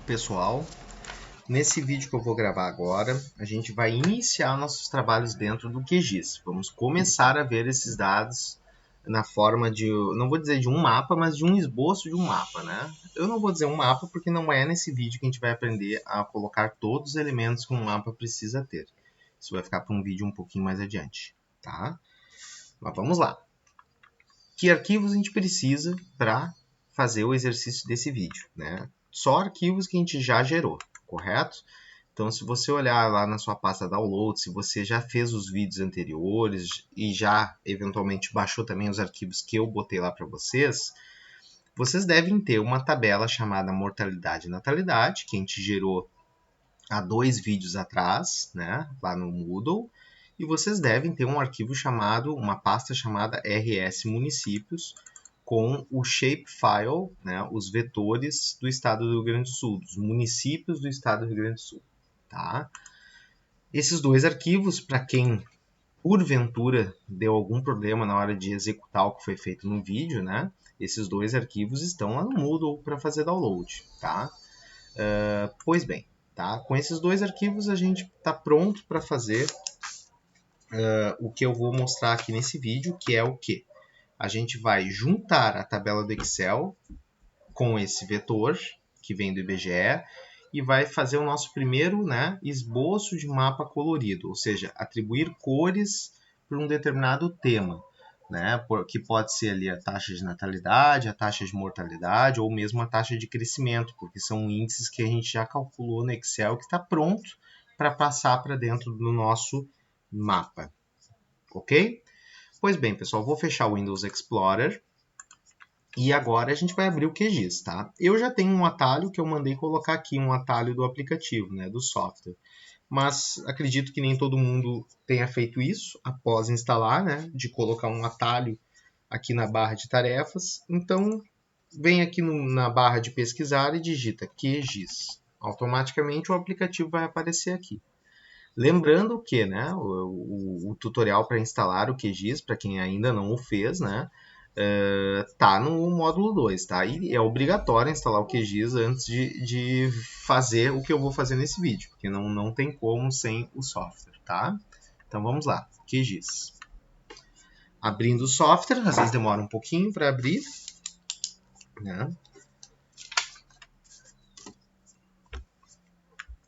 Pessoal, nesse vídeo que eu vou gravar agora, a gente vai iniciar nossos trabalhos dentro do QGIS. Vamos começar a ver esses dados na forma de, não vou dizer de um mapa, mas de um esboço de um mapa, né? Eu não vou dizer um mapa porque não é nesse vídeo que a gente vai aprender a colocar todos os elementos que um mapa precisa ter. Isso vai ficar para um vídeo um pouquinho mais adiante, tá? Mas vamos lá. Que arquivos a gente precisa para fazer o exercício desse vídeo, né? Só arquivos que a gente já gerou, correto? Então, se você olhar lá na sua pasta download, se você já fez os vídeos anteriores e já eventualmente baixou também os arquivos que eu botei lá para vocês, vocês devem ter uma tabela chamada mortalidade e natalidade, que a gente gerou há 2 vídeos atrás, né, lá no Moodle, e vocês devem ter um arquivo chamado, uma pasta chamada RS Municípios, com o shapefile, né, os vetores do estado do Rio Grande do Sul, dos municípios do estado do Rio Grande do Sul. Tá? Esses 2 arquivos, para quem porventura deu algum problema na hora de executar o que foi feito no vídeo, né, esses 2 arquivos estão lá no Moodle para fazer download. Tá? Pois bem, tá? Com esses 2 arquivos a gente está pronto para fazer o que eu vou mostrar aqui nesse vídeo, que é o quê? A gente vai juntar a tabela do Excel com esse vetor que vem do IBGE e vai fazer o nosso primeiro, né, esboço de mapa colorido, ou seja, atribuir cores para um determinado tema, né, que pode ser ali a taxa de natalidade, a taxa de mortalidade ou mesmo a taxa de crescimento, porque são índices que a gente já calculou no Excel que está pronto para passar para dentro do nosso mapa, ok? Pois bem, pessoal, vou fechar o Windows Explorer e agora a gente vai abrir o QGIS, tá? Eu já tenho um atalho que eu mandei colocar aqui, um atalho do aplicativo, né, do software. Mas acredito que nem todo mundo tenha feito isso após instalar, né, de colocar um atalho aqui na barra de tarefas. Então, vem aqui na barra de pesquisar e digita QGIS. Automaticamente o aplicativo vai aparecer aqui. Lembrando que, né, o tutorial para instalar o QGIS, para quem ainda não o fez, né, tá no módulo 2, tá? E é obrigatório instalar o QGIS antes de fazer o que eu vou fazer nesse vídeo, porque não tem como sem o software, tá? Então vamos lá, QGIS. Abrindo o software, às vezes demora um pouquinho para abrir, né?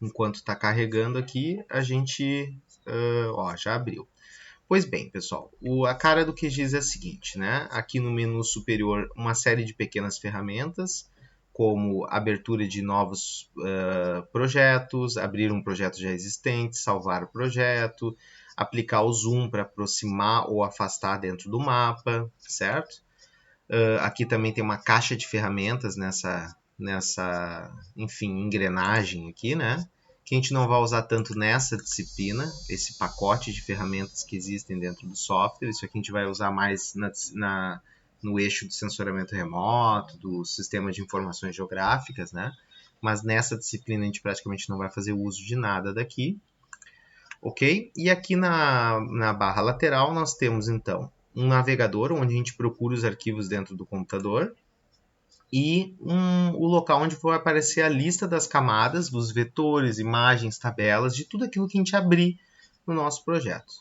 Enquanto está carregando aqui, a gente já abriu. Pois bem, pessoal, a cara do QGIS é a seguinte, né? Aqui no menu superior, uma série de pequenas ferramentas, como abertura de novos projetos, abrir um projeto já existente, salvar o projeto, aplicar o zoom para aproximar ou afastar dentro do mapa, certo? Aqui também tem uma caixa de ferramentas nessa enfim, engrenagem aqui, né? Que a gente não vai usar tanto nessa disciplina, esse pacote de ferramentas que existem dentro do software. Isso aqui a gente vai usar mais no eixo do sensoramento remoto, do sistema de informações geográficas, né? Mas nessa disciplina a gente praticamente não vai fazer uso de nada daqui. Ok? E aqui na barra lateral nós temos então um navegador onde a gente procura os arquivos dentro do computador e o local onde vai aparecer a lista das camadas, dos vetores, imagens, tabelas, de tudo aquilo que a gente abrir no nosso projeto.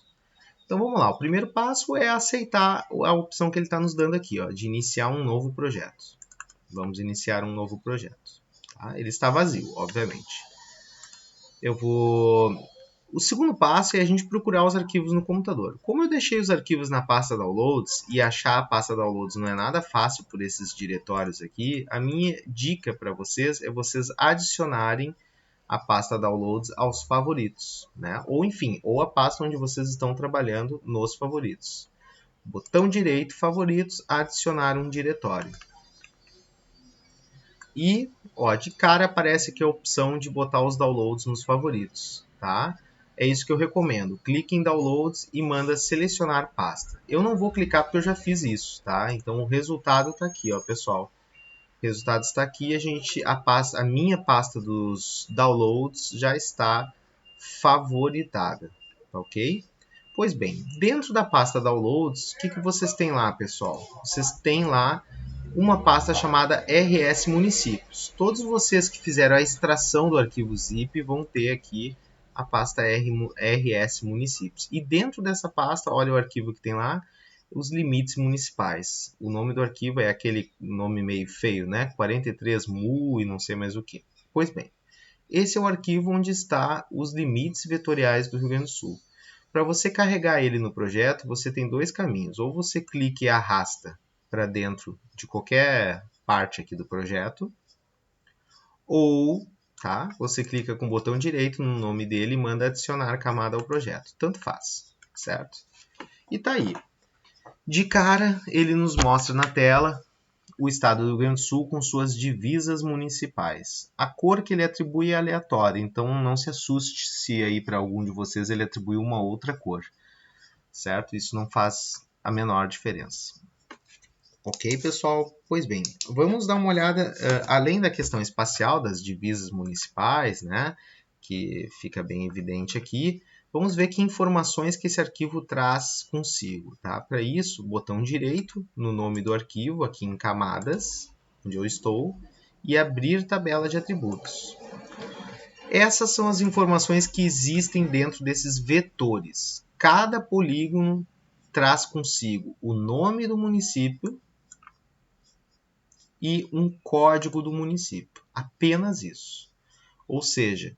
Então vamos lá, o primeiro passo é aceitar a opção que ele está nos dando aqui, ó, de iniciar um novo projeto. Vamos iniciar um novo projeto. Tá? Ele está vazio, obviamente. O segundo passo é a gente procurar os arquivos no computador. Como eu deixei os arquivos na pasta Downloads e achar a pasta Downloads não é nada fácil por esses diretórios aqui, a minha dica para vocês é vocês adicionarem a pasta Downloads aos favoritos, né? Ou enfim, ou a pasta onde vocês estão trabalhando nos favoritos. Botão direito, favoritos, adicionar um diretório. E, ó, de cara aparece aqui a opção de botar os downloads nos favoritos, tá? É isso que eu recomendo. Clique em Downloads e manda selecionar pasta. Eu não vou clicar porque eu já fiz isso, tá? Então o resultado está aqui, ó, pessoal. O resultado está aqui. A minha pasta dos downloads já está favoritada, ok? Pois bem, dentro da pasta Downloads, o que vocês têm lá, pessoal? Vocês têm lá uma pasta chamada RS Municípios. Todos vocês que fizeram a extração do arquivo zip vão ter aqui a pasta RS Municípios. E dentro dessa pasta, olha o arquivo que tem lá, os limites municipais. O nome do arquivo é aquele nome meio feio, né? 43 mu e não sei mais o que. Pois bem, esse é o arquivo onde está os limites vetoriais do Rio Grande do Sul. Para você carregar ele no projeto, você tem dois caminhos. Ou você clica e arrasta para dentro de qualquer parte aqui do projeto, ou você clica com o botão direito no nome dele e manda adicionar camada ao projeto. Tanto faz, certo? E tá aí. De cara, ele nos mostra na tela o estado do Rio Grande do Sul com suas divisas municipais. A cor que ele atribui é aleatória, então não se assuste se aí para algum de vocês ele atribui uma outra cor, certo? Isso não faz a menor diferença. Ok, pessoal? Pois bem, vamos dar uma olhada, além da questão espacial das divisas municipais, né, que fica bem evidente aqui, vamos ver que informações que esse arquivo traz consigo. Tá? Para isso, botão direito no nome do arquivo, aqui em camadas, onde eu estou, e abrir tabela de atributos. Essas são as informações que existem dentro desses vetores. Cada polígono traz consigo o nome do município e um código do município. Apenas isso. Ou seja,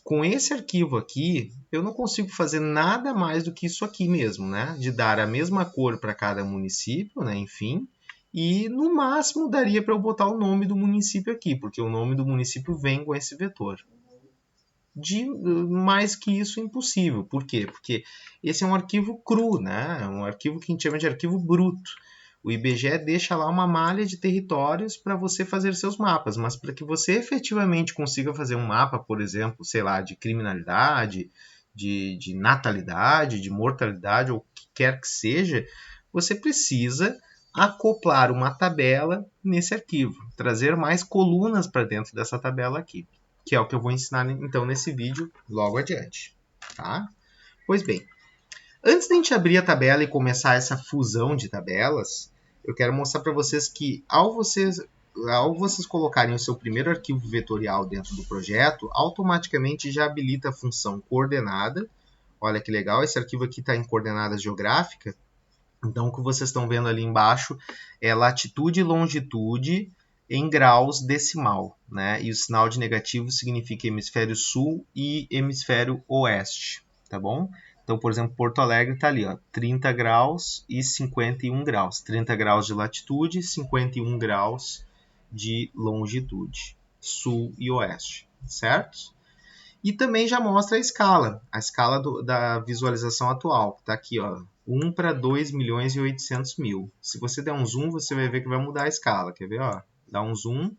com esse arquivo aqui, eu não consigo fazer nada mais do que isso aqui mesmo, né? De dar a mesma cor para cada município, né? Enfim, e no máximo daria para eu botar o nome do município aqui, porque o nome do município vem com esse vetor. Mais que isso, impossível. Por quê? Porque esse é um arquivo cru, né? É um arquivo que a gente chama de arquivo bruto. O IBGE deixa lá uma malha de territórios para você fazer seus mapas, mas para que você efetivamente consiga fazer um mapa, por exemplo, sei lá, de criminalidade, de natalidade, de mortalidade, ou o que quer que seja, você precisa acoplar uma tabela nesse arquivo, trazer mais colunas para dentro dessa tabela aqui, que é o que eu vou ensinar então nesse vídeo logo adiante. Tá? Pois bem, antes de a gente abrir a tabela e começar essa fusão de tabelas, eu quero mostrar para vocês que ao vocês colocarem o seu primeiro arquivo vetorial dentro do projeto, automaticamente já habilita a função coordenada. Olha que legal, esse arquivo aqui está em coordenadas geográficas. Então, o que vocês estão vendo ali embaixo é latitude e longitude em graus decimal, né? E o sinal de negativo significa hemisfério sul e hemisfério oeste, tá bom? Então, por exemplo, Porto Alegre está ali, ó, 30 graus e 51 graus. 30 graus de latitude, 51 graus de longitude, sul e oeste, certo? E também já mostra a escala da visualização atual. Está aqui, ó, 1 para 2 milhões e 800 mil. Se você der um zoom, você vai ver que vai mudar a escala. Quer ver? Ó? Dá um zoom,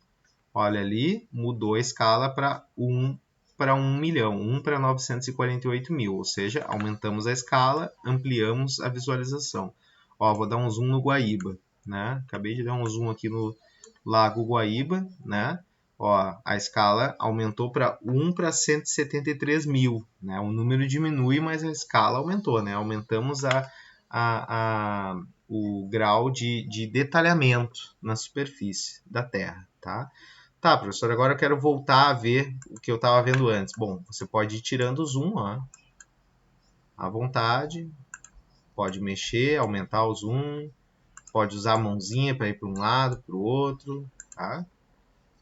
olha ali, mudou a escala para 1 para 1 milhão, 1 para 948 mil. Ou seja, aumentamos a escala, ampliamos a visualização. Ó, vou dar um zoom no Guaíba. Né? Acabei de dar um zoom aqui no Lago Guaíba, né? Ó, a escala aumentou para 1 para 173 mil. Né? O número diminui, mas a escala aumentou. Né? Aumentamos o grau de detalhamento na superfície da Terra. Tá, professor, agora eu quero voltar a ver o que eu estava vendo antes. Bom, você pode ir tirando o zoom, ó, à vontade. Pode mexer, aumentar o zoom. Pode usar a mãozinha para ir para um lado, para o outro. Tá?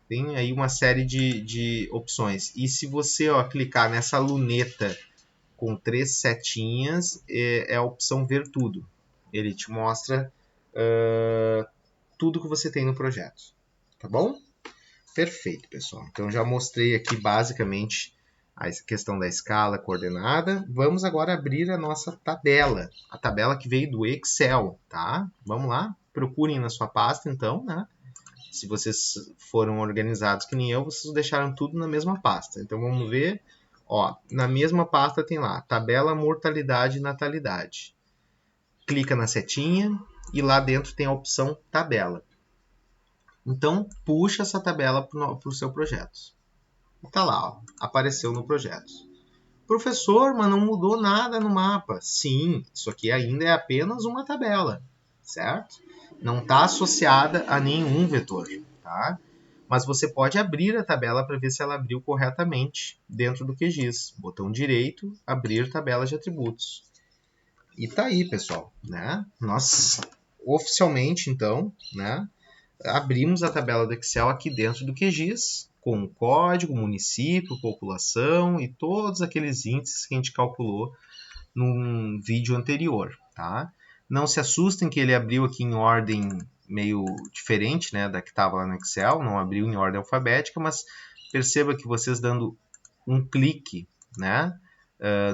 Tem aí uma série de opções. E se você clicar nessa luneta com 3 setinhas, é a opção Ver Tudo. Ele te mostra tudo que você tem no projeto. Tá bom? Perfeito, pessoal. Então, já mostrei aqui basicamente a questão da escala coordenada. Vamos agora abrir a nossa tabela. A tabela que veio do Excel. Tá? Vamos lá? Procurem na sua pasta, então, né? Se vocês foram organizados que nem eu, vocês deixaram tudo na mesma pasta. Então, vamos ver. Ó, na mesma pasta tem lá, tabela mortalidade e natalidade. Clica na setinha e lá dentro tem a opção tabela. Então, puxa essa tabela para o seu projeto. Está lá, ó, apareceu no projeto. Professor, mas não mudou nada no mapa. Sim, isso aqui ainda é apenas uma tabela, certo? não está associada a nenhum vetor, tá? Mas você pode abrir a tabela para ver se ela abriu corretamente dentro do QGIS. Botão direito, abrir tabela de atributos. E tá aí, pessoal, né? Nós oficialmente, então, né, abrimos a tabela do Excel aqui dentro do QGIS, com o código, município, população e todos aqueles índices que a gente calculou num vídeo anterior, tá? Não se assustem que ele abriu aqui em ordem meio diferente, né, da que estava lá no Excel, não abriu em ordem alfabética, mas perceba que vocês dando um clique, né,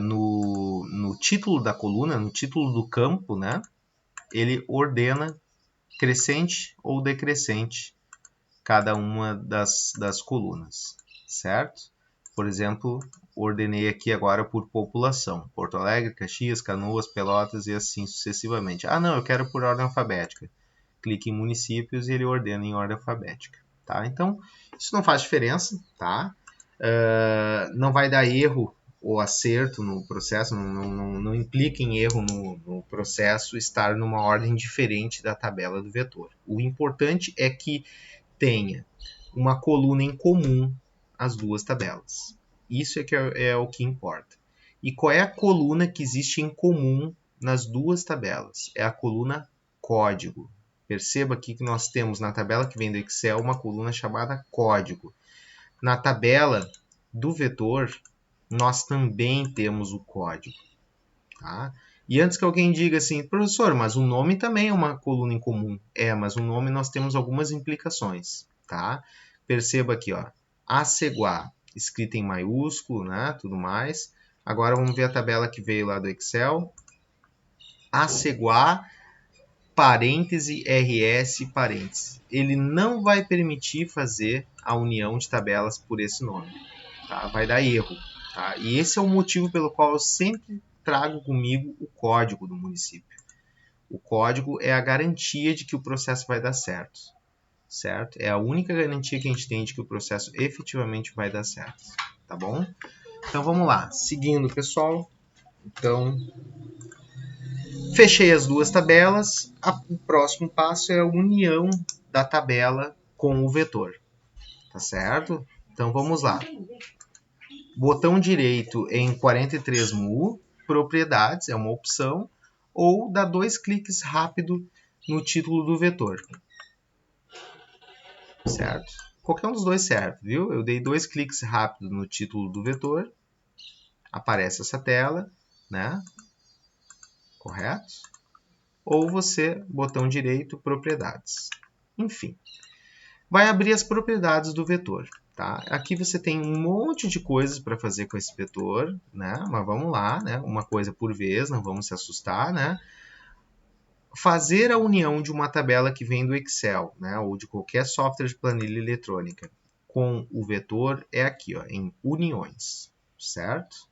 no título da coluna, no título do campo, né, ele ordena crescente ou decrescente cada uma das colunas, certo? Por exemplo, ordenei aqui agora por população. Porto Alegre, Caxias, Canoas, Pelotas e assim sucessivamente. Ah, não, eu quero por ordem alfabética. Clique em municípios e ele ordena em ordem alfabética. Tá? Então, isso não faz diferença. Tá? Não vai dar erro ou acerto no processo, não implica em erro no processo estar numa ordem diferente da tabela do vetor. O importante é que tenha uma coluna em comum as duas tabelas. Isso é que é o que importa. E qual é a coluna que existe em comum nas duas tabelas? É a coluna código. Perceba aqui que nós temos na tabela que vem do Excel uma coluna chamada código. Na tabela do vetor, nós também temos o código. Tá? E antes que alguém diga assim, professor, mas o nome também é uma coluna em comum. É, mas o nome nós temos algumas implicações. Tá? Perceba aqui, ó, Aceguá, escrita em maiúsculo, né, tudo mais. Agora vamos ver a tabela que veio lá do Excel. Aceguá, parêntese, RS, parêntese. Ele não vai permitir fazer a união de tabelas por esse nome. Tá? Vai dar erro. Tá? E esse é o motivo pelo qual eu sempre trago comigo o código do município. O código é a garantia de que o processo vai dar certo. Certo? É a única garantia que a gente tem de que o processo efetivamente vai dar certo. Tá bom? Então vamos lá. Seguindo, pessoal. Então, fechei as duas tabelas. O próximo passo é a união da tabela com o vetor. Tá certo? Então vamos lá. Botão direito em 43 mu, propriedades, é uma opção, ou dá 2 cliques rápido no título do vetor. Certo? Qualquer um dos dois serve, viu? Eu dei 2 cliques rápidos no título do vetor, aparece essa tela, né? Correto? Ou você, botão direito, propriedades. Enfim, vai abrir as propriedades do vetor. Tá? Aqui você tem um monte de coisas para fazer com esse vetor, né? Mas vamos lá, né? Uma coisa por vez, não vamos se assustar, né? Fazer a união de uma tabela que vem do Excel, né? Ou de qualquer software de planilha eletrônica com o vetor é aqui, ó, em uniões, certo?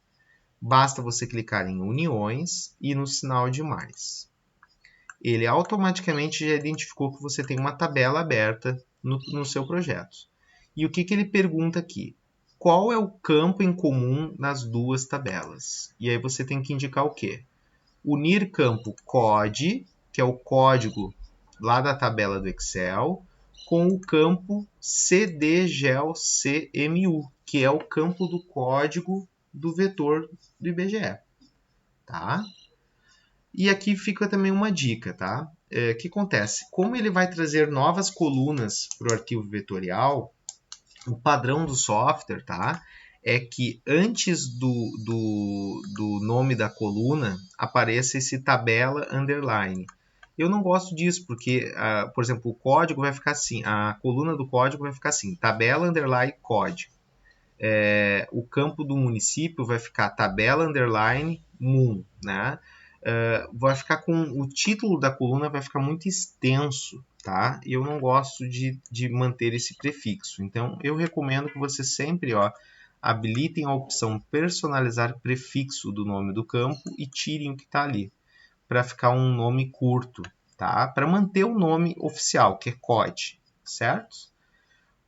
Basta você clicar em uniões e no sinal de mais. Ele automaticamente já identificou que você tem uma tabela aberta no seu projeto. E o que ele pergunta aqui? Qual é o campo em comum nas duas tabelas? E aí você tem que indicar o quê? Unir campo COD, que é o código lá da tabela do Excel, com o campo CDGEL-CMU, que é o campo do código do vetor do IBGE. Tá? E aqui fica também uma dica, tá? O que acontece? Como ele vai trazer novas colunas para o arquivo vetorial, o padrão do software, tá? É que antes do nome da coluna apareça esse tabela underline. Eu não gosto disso, porque, por exemplo, o código vai ficar assim, a coluna do código vai ficar assim, tabela underline código. O campo do município vai ficar tabela underline mun, né? Vai ficar com o título da coluna vai ficar muito extenso, tá? E eu não gosto de manter esse prefixo. Então, eu recomendo que você sempre, ó, habilitem a opção personalizar prefixo do nome do campo e tirem o que está ali, para ficar um nome curto, tá? Para manter o nome oficial, que é COD, certo?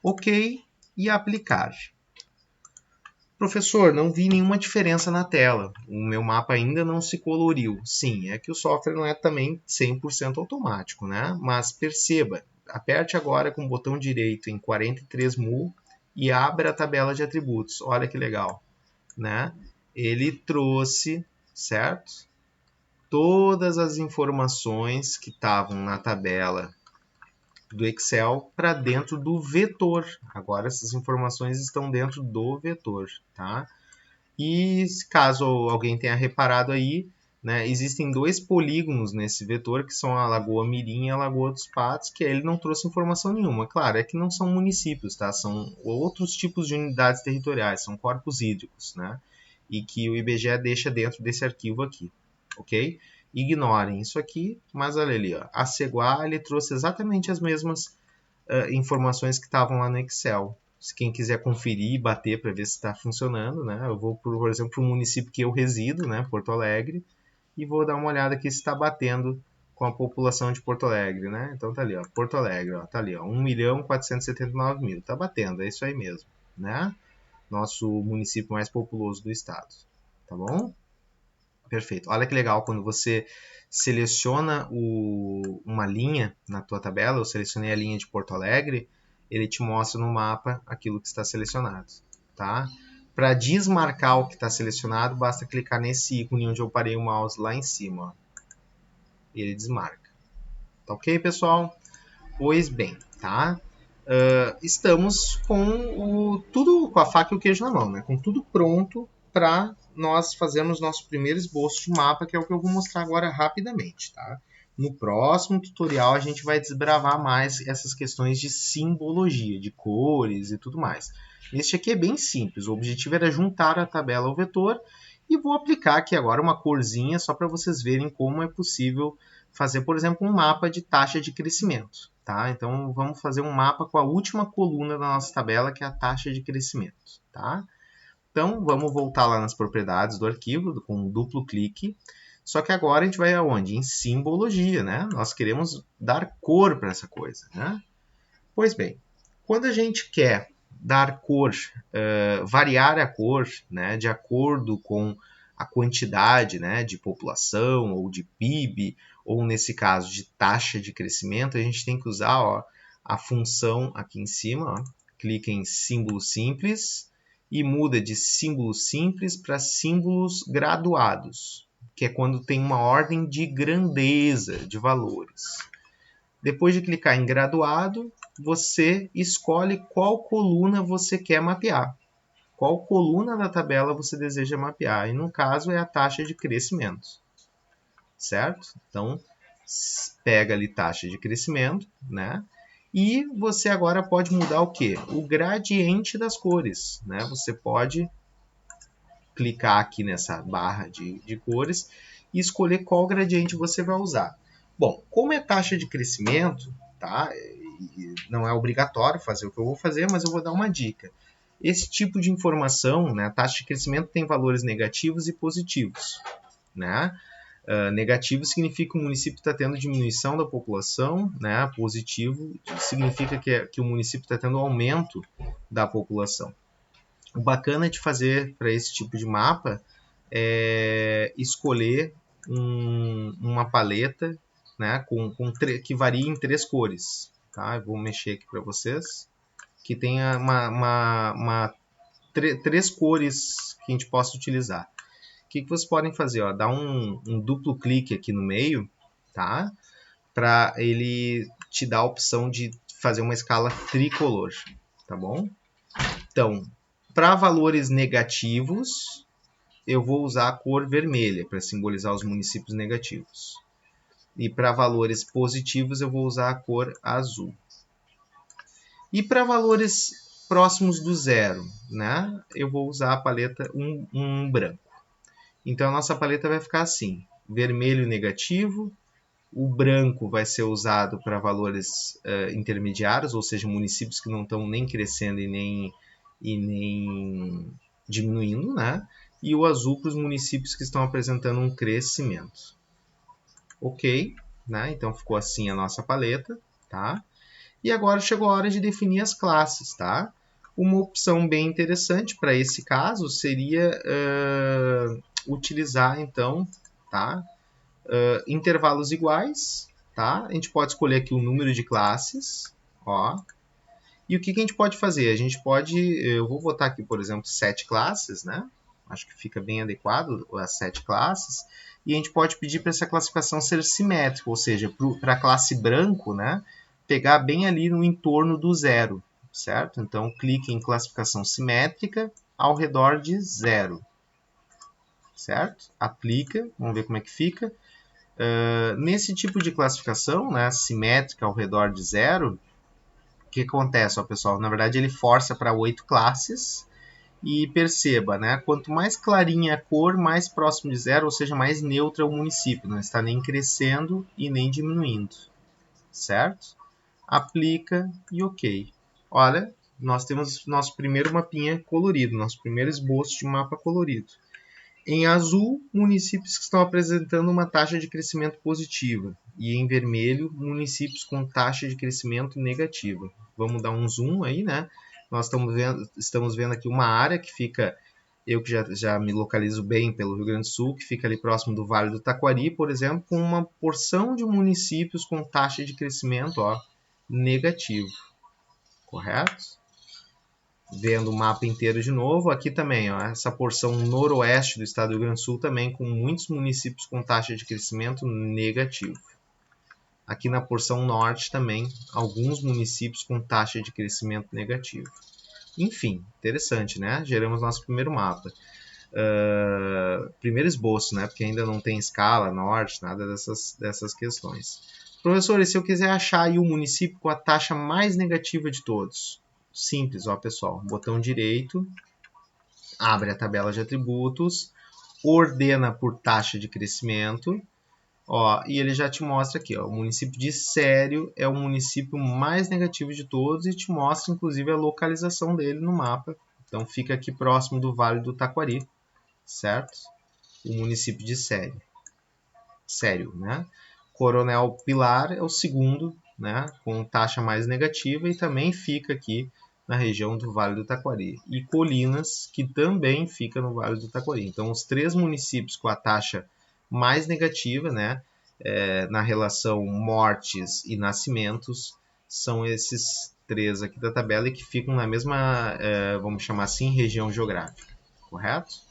Ok, e aplicar. Professor, não vi nenhuma diferença na tela. O meu mapa ainda não se coloriu. Sim, é que o software não é também 100% automático, né? Mas perceba, aperte agora com o botão direito em 43 mu e abra a tabela de atributos. Olha que legal, né? Ele trouxe, certo? Todas as informações que estavam na tabela do Excel para dentro do vetor. Agora essas informações estão dentro do vetor, tá? E caso alguém tenha reparado aí, né, existem dois polígonos nesse vetor, que são a Lagoa Mirim e a Lagoa dos Patos, que ele não trouxe informação nenhuma. Claro, é que não são municípios, tá? São outros tipos de unidades territoriais, são corpos hídricos, né? E que o IBGE deixa dentro desse arquivo aqui, ok? Ignorem isso aqui, mas olha ali, ó, a Ceguá, ele trouxe exatamente as mesmas informações que estavam lá no Excel. Se quem quiser conferir e bater para ver se está funcionando, né? Eu vou, por exemplo, para o município que eu resido, né? Porto Alegre, e vou dar uma olhada aqui se está batendo com a população de Porto Alegre, né? Então tá ali, ó, Porto Alegre, ó, tá ali, ó, 1.479.000, tá batendo, é isso aí mesmo, né? Nosso município mais populoso do estado, tá bom? Perfeito. Olha que legal, quando você seleciona uma linha na tua tabela, eu selecionei a linha de Porto Alegre, ele te mostra no mapa aquilo que está selecionado, tá? Para desmarcar o que está selecionado, basta clicar nesse ícone onde eu parei o mouse lá em cima, ó, e ele desmarca. Tá ok, pessoal? Pois bem, tá? Estamos com tudo com a faca e o queijo na mão, né? Com tudo pronto para nós fazermos nosso primeiro esboço de mapa, que é o que eu vou mostrar agora rapidamente, tá? No próximo tutorial a gente vai desbravar mais essas questões de simbologia, de cores e tudo mais. Este aqui é bem simples, o objetivo era juntar a tabela ao vetor e vou aplicar aqui agora uma corzinha só para vocês verem como é possível fazer, por exemplo, um mapa de taxa de crescimento. Tá? Então, vamos fazer um mapa com a última coluna da nossa tabela, que é a taxa de crescimento. Tá? Então, vamos voltar lá nas propriedades do arquivo, com um duplo clique. Só que agora a gente vai aonde? Em simbologia, né? Nós queremos dar cor para essa coisa, né? Pois bem, quando a gente quer dar cor, variar a cor, né, de acordo com a quantidade, né, de população ou de PIB, ou nesse caso de taxa de crescimento, a gente tem que usar, ó, a função aqui em cima, ó, clica em símbolo simples e muda de símbolo simples para símbolos graduados, que é quando tem uma ordem de grandeza de valores. Depois de clicar em graduado, você escolhe qual coluna você quer mapear. Qual coluna da tabela você deseja mapear. E no caso é a taxa de crescimento. Certo? Então, pega ali taxa de crescimento, né? E você agora pode mudar o quê? O gradiente das cores, né? Você pode clicar aqui nessa barra de cores e escolher qual gradiente você vai usar. Bom, como é taxa de crescimento, tá? Não é obrigatório fazer o que eu vou fazer, mas eu vou dar uma dica. Esse tipo de informação, né, a taxa de crescimento tem valores negativos e positivos, né? Negativo significa que o município está tendo diminuição da população, né? Positivo significa que o município está tendo aumento da população. O bacana de fazer para esse tipo de mapa é escolher uma paleta, né, que varia em 3 cores. Tá? Eu vou mexer aqui para vocês. Que tenha três cores que a gente possa utilizar. O que vocês podem fazer? Ó, dar um duplo clique aqui no meio, tá? Para ele te dar a opção de fazer uma escala tricolor, tá bom? Então, para valores negativos, eu vou usar a cor vermelha para simbolizar os municípios negativos. E para valores positivos, eu vou usar a cor azul. E para valores próximos do zero, né, eu vou usar a paleta um branco. Então, a nossa paleta vai ficar assim, vermelho negativo, o branco vai ser usado para valores intermediários, ou seja, municípios que não estão nem crescendo e nem diminuindo, né? E o azul para os municípios que estão apresentando um crescimento. Ok, né? Então ficou assim a nossa paleta, tá? E agora chegou a hora de definir as classes, tá? Uma opção bem interessante para esse caso seria utilizar, então, tá? Intervalos iguais, tá? A gente pode escolher aqui o número de classes, ó. E o que a gente pode fazer? A gente pode, eu vou botar aqui, por exemplo, 7 classes, né? Acho que fica bem adequado as 7 classes. E a gente pode pedir para essa classificação ser simétrica, ou seja, para a classe branco, né? Pegar bem ali no entorno do zero, certo? Então, clique em classificação simétrica ao redor de zero, certo? Aplica, vamos ver como é que fica. Nesse tipo de classificação, né, simétrica ao redor de zero, o que acontece, ó, pessoal? Na verdade, ele força para 8 classes. E perceba, né? Quanto mais clarinha a cor, mais próximo de zero, ou seja, mais neutro é o município. Não está nem crescendo e nem diminuindo. Certo? Aplica e OK. Olha, nós temos nosso primeiro mapinha colorido, nosso primeiro esboço de mapa colorido. Em azul, municípios que estão apresentando uma taxa de crescimento positiva. E em vermelho, municípios com taxa de crescimento negativa. Vamos dar um zoom aí, né? Nós estamos vendo aqui uma área que fica, eu que já me localizo bem pelo Rio Grande do Sul, que fica ali próximo do Vale do Taquari, por exemplo, com uma porção de municípios com taxa de crescimento negativo. Correto? Vendo o mapa inteiro de novo, aqui também, ó, essa porção noroeste do estado do Rio Grande do Sul também com muitos municípios com taxa de crescimento negativo. Aqui na porção norte também, alguns municípios com taxa de crescimento negativo. Enfim, interessante, né? Geramos nosso primeiro mapa. Primeiro esboço, né? Porque ainda não tem escala, norte, nada dessas questões. Professor, e se eu quiser achar aí o município com a taxa mais negativa de todos? Simples, ó, pessoal. Botão direito, abre a tabela de atributos, ordena por taxa de crescimento, ó, e ele já te mostra aqui, ó, o município de Sério é o município mais negativo de todos e te mostra, inclusive, a localização dele no mapa. Então, fica aqui próximo do Vale do Taquari, certo? O município de Sério, né? Coronel Pilar é o segundo, né, com taxa mais negativa e também fica aqui na região do Vale do Taquari. E Colinas, que também fica no Vale do Taquari. Então, os 3 municípios com a taxa mais negativa, né, na relação mortes e nascimentos, são esses 3 aqui da tabela e que ficam na mesma, vamos chamar assim, região geográfica. Correto?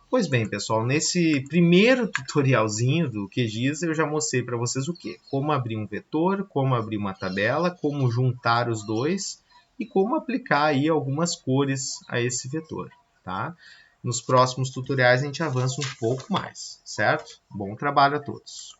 Pois bem, pessoal, nesse primeiro tutorialzinho do QGIS eu já mostrei para vocês o quê? Como abrir um vetor, como abrir uma tabela, como juntar os dois e como aplicar aí algumas cores a esse vetor, tá? Nos próximos tutoriais a gente avança um pouco mais, certo? Bom trabalho a todos!